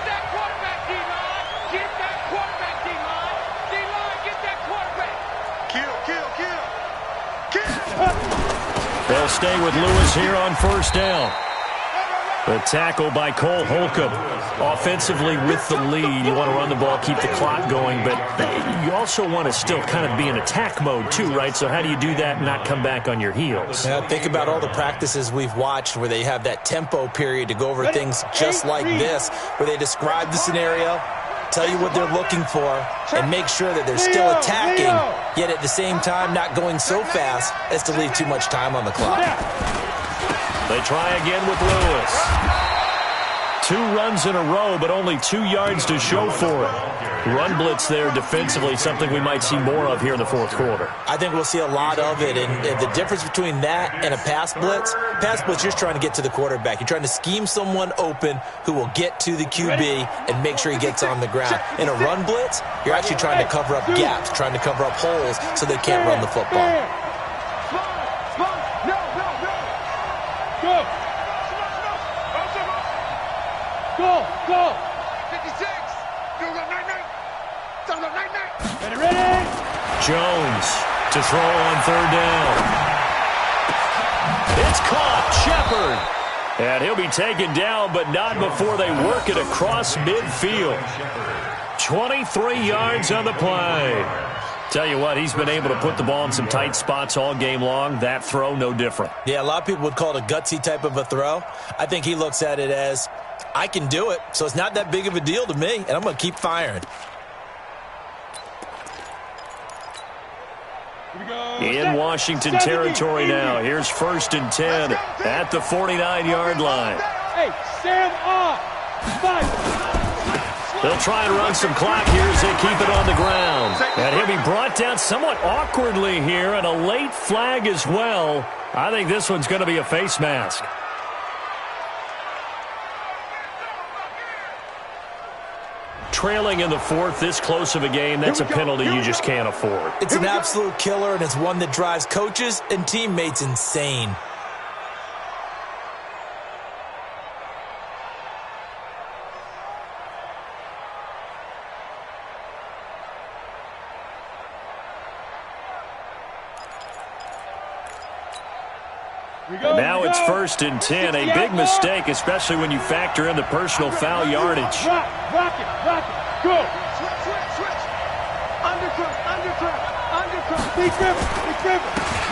that quarterback, D-line. Get that quarterback, D-line. D-line, get that quarterback. Kill. They'll stay with Lewis here on 1st down. The tackle by Cole Holcomb. Offensively with the lead, you want to run the ball, keep the clock going, but you also want to still kind of be in attack mode too, right? So how do you do that and not come back on your heels? Yeah, think about all the practices we've watched where they have that tempo period to go over things just like this, where they describe the scenario, tell you what they're looking for, and make sure that they're still attacking, yet at the same time not going so fast as to leave too much time on the clock. They try again with Lewis. 2 runs in a row, but only 2 yards to show for it. Run blitz there defensively, something we might see more of here in the 4th quarter. I think we'll see a lot of it, and the difference between that and a pass blitz, you're just trying to get to the quarterback. You're trying to scheme someone open who will get to the QB and make sure he gets on the ground. In a run blitz, you're actually trying to cover up gaps, trying to cover up holes so they can't run the football. Go! 56. Ready? Jones to throw on 3rd down. It's caught. Shepard. And he'll be taken down, but not before they work it across midfield. 23 yards on the play. Tell you what, he's been able to put the ball in some tight spots all game long. That throw, no different. Yeah, a lot of people would call it a gutsy type of a throw. I think he looks at it as, I can do it, so it's not that big of a deal to me, and I'm going to keep firing. In Washington territory now. Here's 1st and 10 at the 49-yard line. Hey, Sam off. They'll try and run some clock here as they keep it on the ground. And he'll be brought down somewhat awkwardly here, and a late flag as well. I think this one's going to be a face mask. Trailing in the 4th, this close of a game, that's a penalty you just can't afford. It's an absolute killer, and it's one that drives coaches and teammates insane. And now it's 1st and 10. A big mistake, especially when you factor in the personal foul yardage. Rock it. Go. Switch. Undercut. Big dribble.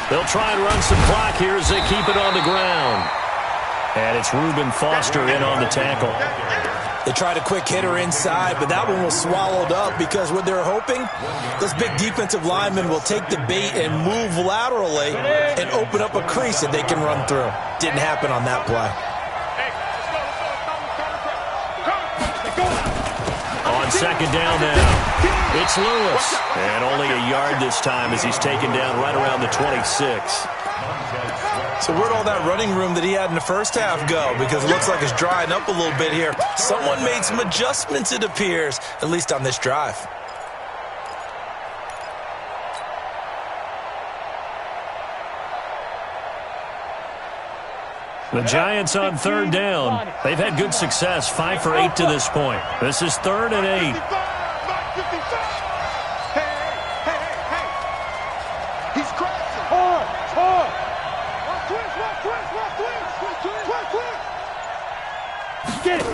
They'll try and run some clock here as they keep it on the ground. And it's Reuben Foster in on the tackle. They tried a quick hitter inside, but that one was swallowed up because what they're hoping, those big defensive linemen will take the bait and move laterally and open up a crease that they can run through. Didn't happen on that play. On second down now, it's Lewis. And only a yard this time as he's taken down right around the 26. So where'd all that running room that he had in the first half go? Because it looks like it's drying up a little bit here. Someone made some adjustments, it appears, at least on this drive. The Giants on third down. They've had good success, 5 for 8 to this point. This is 3rd and 8. He's crashing. Get it.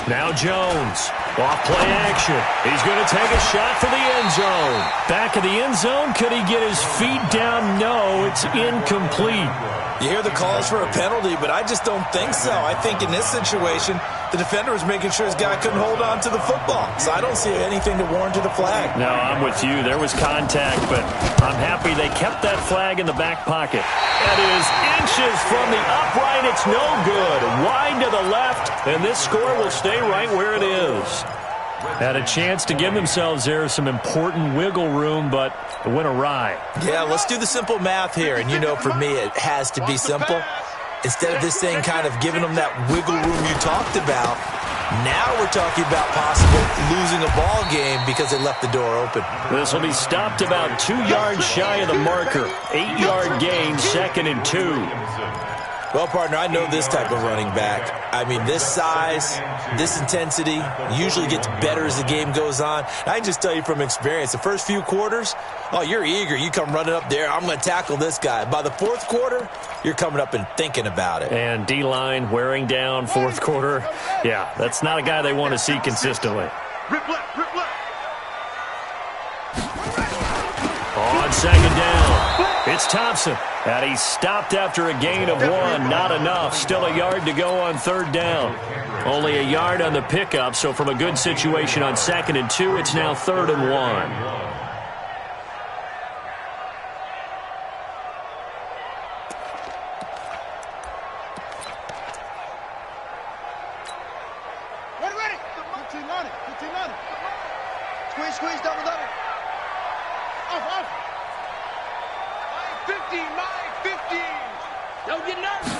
Now Jones. Off play action. He's going to take a shot for the end zone. Back of the end zone. Could he get his feet down? No, it's incomplete. You hear the calls for a penalty, but I just don't think so. I think in this situation, the defender was making sure his guy couldn't hold on to the football. So I don't see anything to warrant the flag. No, I'm with you. There was contact, but I'm happy they kept that flag in the back pocket. That is inches from the upright. It's no good. Wide to the left, and this score will stay right where it is. Had a chance to give themselves there some important wiggle room, but it went awry. Yeah, let's do the simple math here. And you know, for me, it has to be simple. Instead of this thing kind of giving them that wiggle room you talked about, now we're talking about possible losing a ball game because they left the door open. This will be stopped about 2 yards shy of the marker. 8-yard gain, 2nd and 2. Well, partner, I know this type of running back. I mean, this size, this intensity usually gets better as the game goes on. I can just tell you from experience, the first few quarters, oh, you're eager. You come running up there, I'm going to tackle this guy. By the 4th quarter, you're coming up and thinking about it. And D-line wearing down 4th quarter. Yeah, that's not a guy they want to see consistently. Rip left, rip left. On second down, it's Thompson. And he's stopped after a gain of 1. Not enough. Still a yard to go on 3rd down. Only a yard on the pickup, so from a good situation on 2nd and 2, it's now 3rd and 1. Ready. 15 on it. Squeeze, double. Off. 15. Don't get nervous.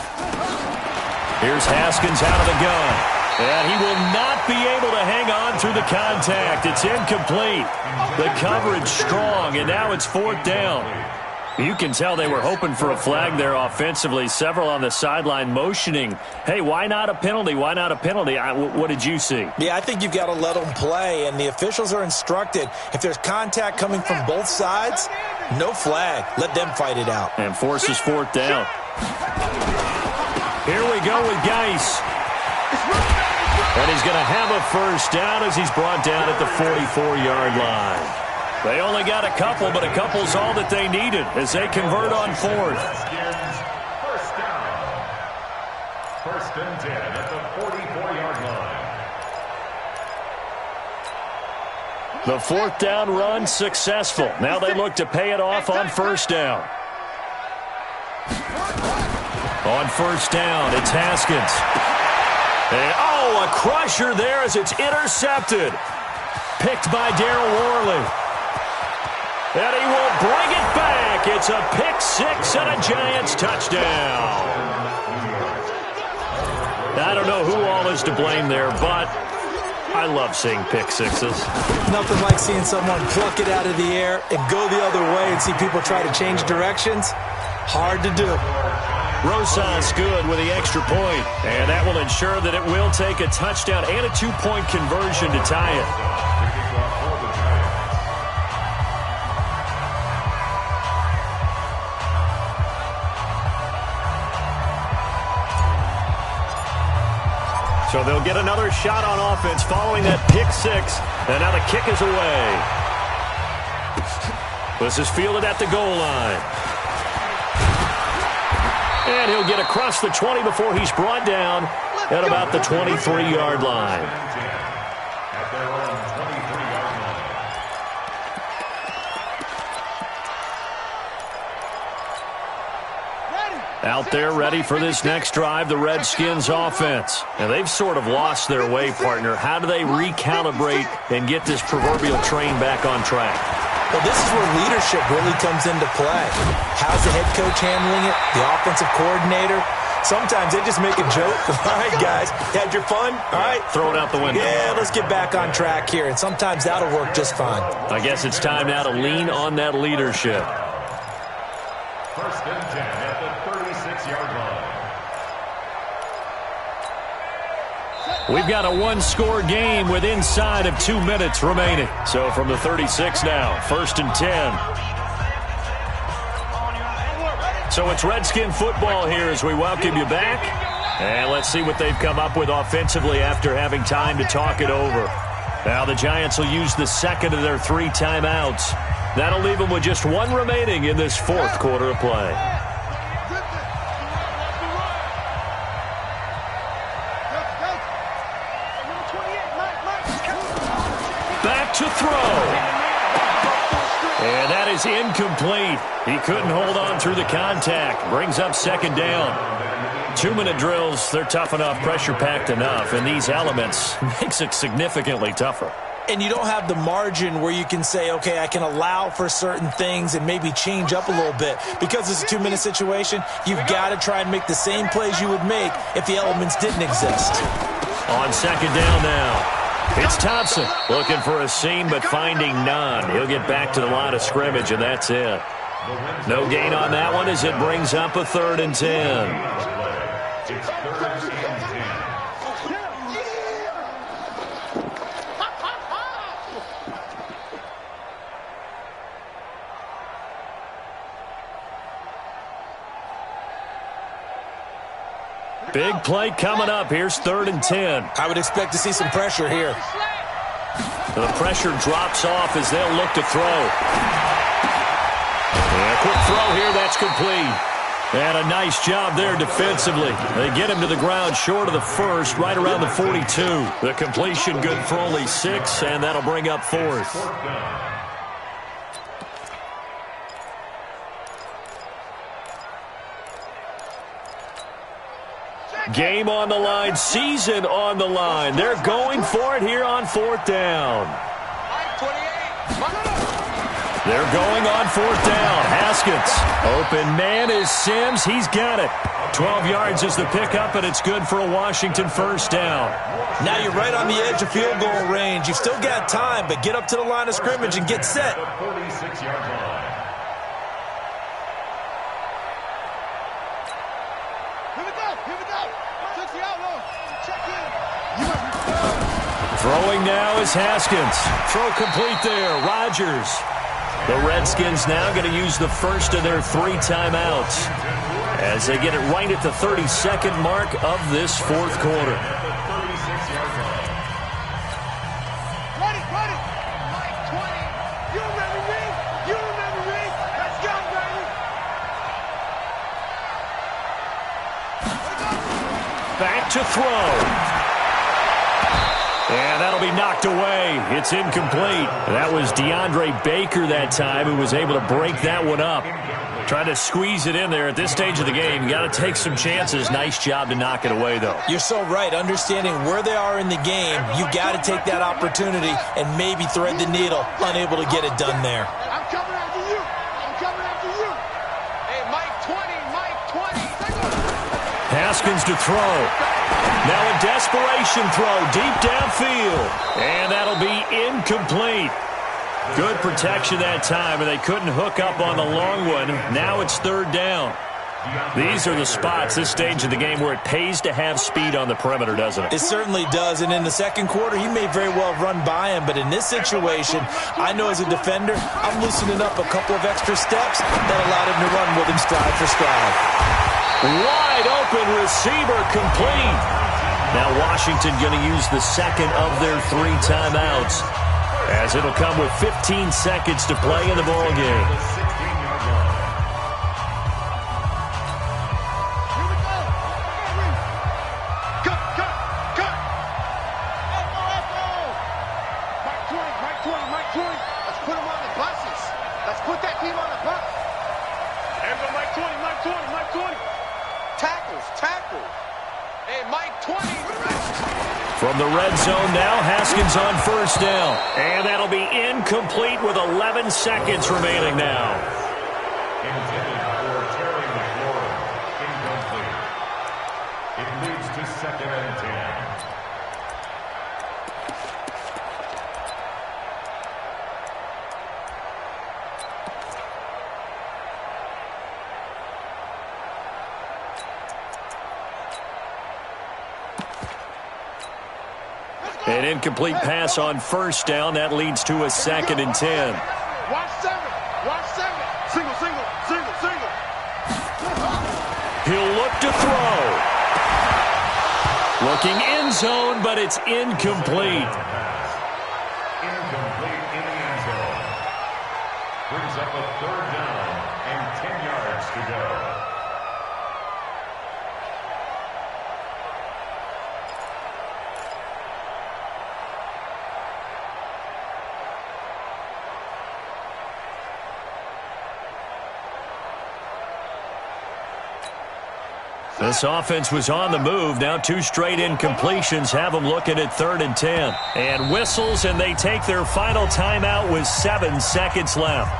Here's Haskins out of the gun. And he will not be able to hang on through the contact. It's incomplete. The coverage strong, and now it's 4th down. You can tell they were hoping for a flag there offensively. Several on the sideline motioning, hey, why not a penalty? Why not a penalty? What did you see? Yeah, I think you've got to let them play, and the officials are instructed. If there's contact coming from both sides, no flag. Let them fight it out. And forces 4th down. Here we go with Geis. And he's going to have a first down as he's brought down at the 44-yard line. They only got a couple, but a couple's all that they needed as they convert on 4th. First down. 1st and 10 at the 44-yard line. The 4th down run successful. Now they look to pay it off on 1st down. On 1st down, it's Haskins. And, a crusher there as it's intercepted. Picked by Darryl Worley. And he will bring it back. It's a pick 6 and a Giants touchdown. I don't know who all is to blame there, but I love seeing pick sixes. Nothing like seeing someone pluck it out of the air and go the other way and see people try to change directions. Hard to do. Rosas good with the extra point, and that will ensure that it will take a touchdown and a 2-point conversion to tie it. So they'll get another shot on offense following that pick 6, and now the kick is away. This is fielded at the goal line. And he'll get across the 20 before he's brought down at about the 23-yard line. At their own 23-yard line. Out there ready for this next drive, the Redskins offense. And they've sort of lost their way, partner. How do they recalibrate and get this proverbial train back on track? Well, this is where leadership really comes into play. How's the head coach handling it? The offensive coordinator? Sometimes they just make a joke. All right, guys, had your fun? All right. Throw it out the window. Yeah, let's get back on track here. And sometimes that'll work just fine. I guess it's time now to lean on that leadership. First and 10 at the 36-yard line. We've got a one-score game with inside of 2 minutes remaining. So from the 36 now, first and 10. So it's Redskin football here as we welcome you back. And let's see what they've come up with offensively after having time to talk it over. Now the Giants will use the second of their 3 timeouts. That'll leave them with just 1 remaining in this fourth quarter of play. Back to throw. And that is incomplete. He couldn't hold on through the contact. Brings up second down. 2-minute drills, they're tough enough, pressure-packed enough, and these elements makes it significantly tougher. And you don't have the margin where you can say, okay, I can allow for certain things and maybe change up a little bit. Because it's a 2-minute situation, you've got to try and make the same plays you would make if the elements didn't exist. On second down now, it's Thompson looking for a seam but finding none. He'll get back to the line of scrimmage, and that's it. No gain on that one as it brings up a 3rd and 10. It's 3rd and 10. Big play coming up. Here's 3rd and 10. I would expect to see some pressure here. The pressure drops off as they'll look to throw. And a quick throw here. That's complete. And a nice job there defensively. They get him to the ground short of the first, right around the 42. The completion good for only 6, and that'll bring up 4th. Game on the line, season on the line. They're going for it here on 4th down. They're going on 4th down. Haskins. Open man is Sims. He's got it. 12 yards is the pickup, and it's good for a Washington first down. Now you're right on the edge of field goal range. You've still got time, but get up to the line of scrimmage and get set. 46-yard line. Throwing now is Haskins. Throw complete there. Rodgers. The Redskins now going to use the first of their 3 timeouts as they get it right at the 32nd mark of this fourth quarter. Ready. Mike 20. You remember me? Let's go, baby. Back to throw. And that'll be knocked away. It's incomplete. That was DeAndre Baker that time who was able to break that one up. Trying to squeeze it in there at this stage of the game. You got to take some chances. Nice job to knock it away, though. You're so right. Understanding where they are in the game, you got to take that opportunity and maybe thread the needle. Unable to get it done there. I'm coming after you. Hey, Mike 20. Haskins to throw. Now a desperation throw deep downfield. And that'll be incomplete. Good protection that time, and they couldn't hook up on the long one. Now it's 3rd down. These are the spots, this stage of the game, where it pays to have speed on the perimeter, doesn't it? It certainly does, and in the second quarter, he may very well run by him, but in this situation, I know as a defender, I'm loosening up a couple of extra steps that allowed him to run with him stride for stride. Wide open receiver complete. Now Washington going to use the second of their 3 timeouts, as it'll come with 15 seconds to play in the ball game. Go. From the red zone now, Haskins on first down. And that'll be incomplete with 11 seconds remaining now. Intended for Terry McLaurin. Incomplete. It leads to 2nd and 10. An incomplete pass on first down. That leads to a 2nd and 10. Watch 7. Watch 7. Single, single, single, single. He'll look to throw. Looking end zone, but it's incomplete. Incomplete in the end zone. Brings up a 3rd down and 10 yards to go. This offense was on the move. Now 2 straight incompletions have them looking at 3rd and 10. And whistles, and they take their final timeout with 7 seconds left.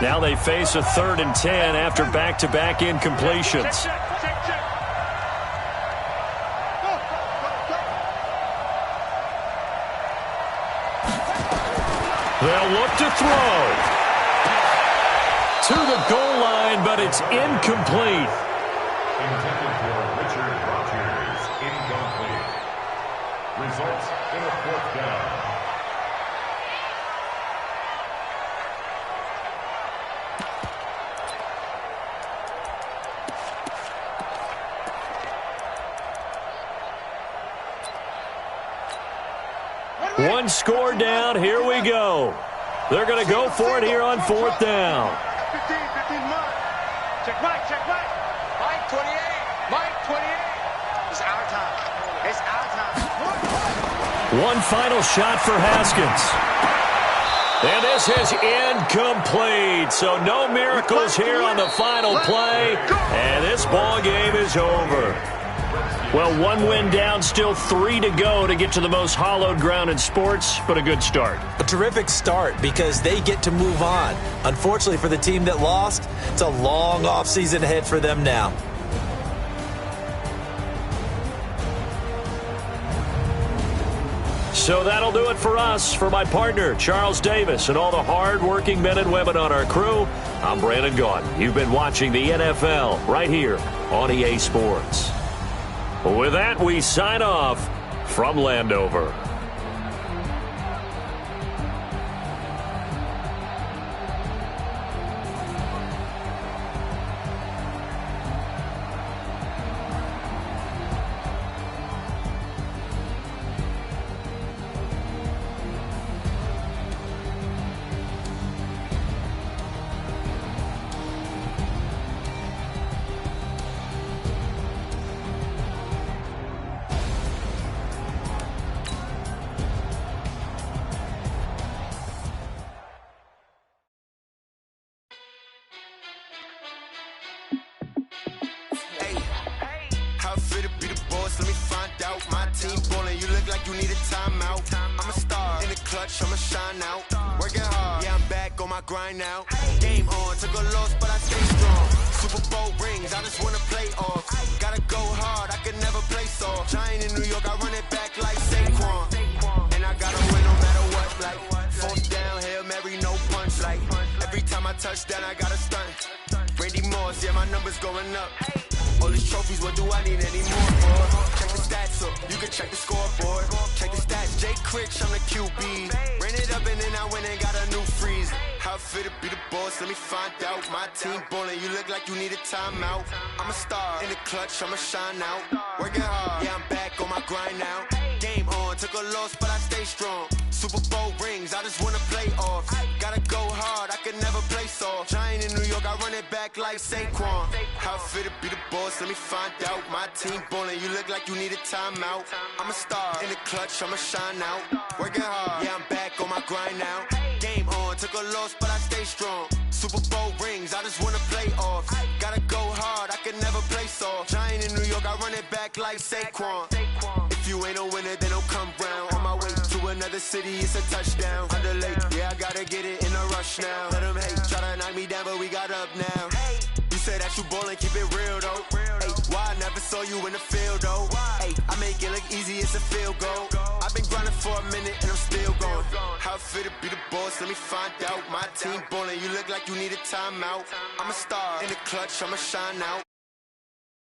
Now they face a 3rd and 10 after back-to-back incompletions. They'll look to throw. To the goal line, but it's incomplete. Intended for Richard Rodgers. Incomplete. Results in a 4th down. One score down. Here we go. They're going to go for it here on 4th down. 15, Mike. Check right, check right. Mike 28. Mike 28. It's our time. It's our time. One final shot for Haskins. And this is incomplete. So no miracles here on the final play. And this ball game is over. Well, 1 win down, still 3 to go to get to the most hallowed ground in sports, but a good start. A terrific start because they get to move on. Unfortunately for the team that lost, it's a long offseason ahead for them now. So that'll do it for us. For my partner, Charles Davis, and all the hard-working men and women on our crew, I'm Brandon Gaudin. You've been watching the NFL right here on EA Sports. With that, we sign off from Landover. I'ma shine out. Working hard, yeah, I'm back on my grind now. Game on, took a loss, but I stay strong. Super Bowl rings, I just wanna play off. Gotta go hard, I can never play soft. Giant in New York, I run it back like Saquon. And I gotta win no matter what, like 4th down, Hail Mary, no punch. Like every time I touch down, I gotta stunt. Randy Moss, yeah, my numbers going up. All these trophies, what do I need anymore for? Check the stats up, you can check the scoreboard. Check the stats, Jay Critch, I'm the QB. Ran it up and then I went and got a new freeze. How it feel to be the boss, let me find out. My team ballin', you look like you need a timeout. I'm a star, in the clutch, I'ma shine out. Working hard, yeah, I'm back on my grind now. Game on, took a loss, but I stay strong. Super Bowl rings, I just wanna play off. Gotta go hard, I can never play soft. Giant in New York, I run it back like Saquon. How it feel to be the boss, let me find out. My team ballin', you look like you need a timeout. I'm a star, in the clutch, I'ma shine out. Working hard, yeah, I'm back on my grind now. Game game on. Took a loss, but I stay strong. Super Bowl rings, I just wanna play off. Gotta go hard, I can never play soft. Giant in New York, I run it back like Saquon. If you ain't a winner, then don't come round. On my way to another city, it's a touchdown. Under late, yeah, I gotta get it in a rush now. Let them hate, try to knock me down, but we got up now. You say that you ballin', keep it real though. Ay, why I never saw you in the field though? Ay, I make it look easy, it's a field goal. I've been grinding for a minute and I'm still going. How it feel to be the boss, let me find out. My team ballin', you look like you need a timeout. I'm a star in the clutch, I'ma shine out.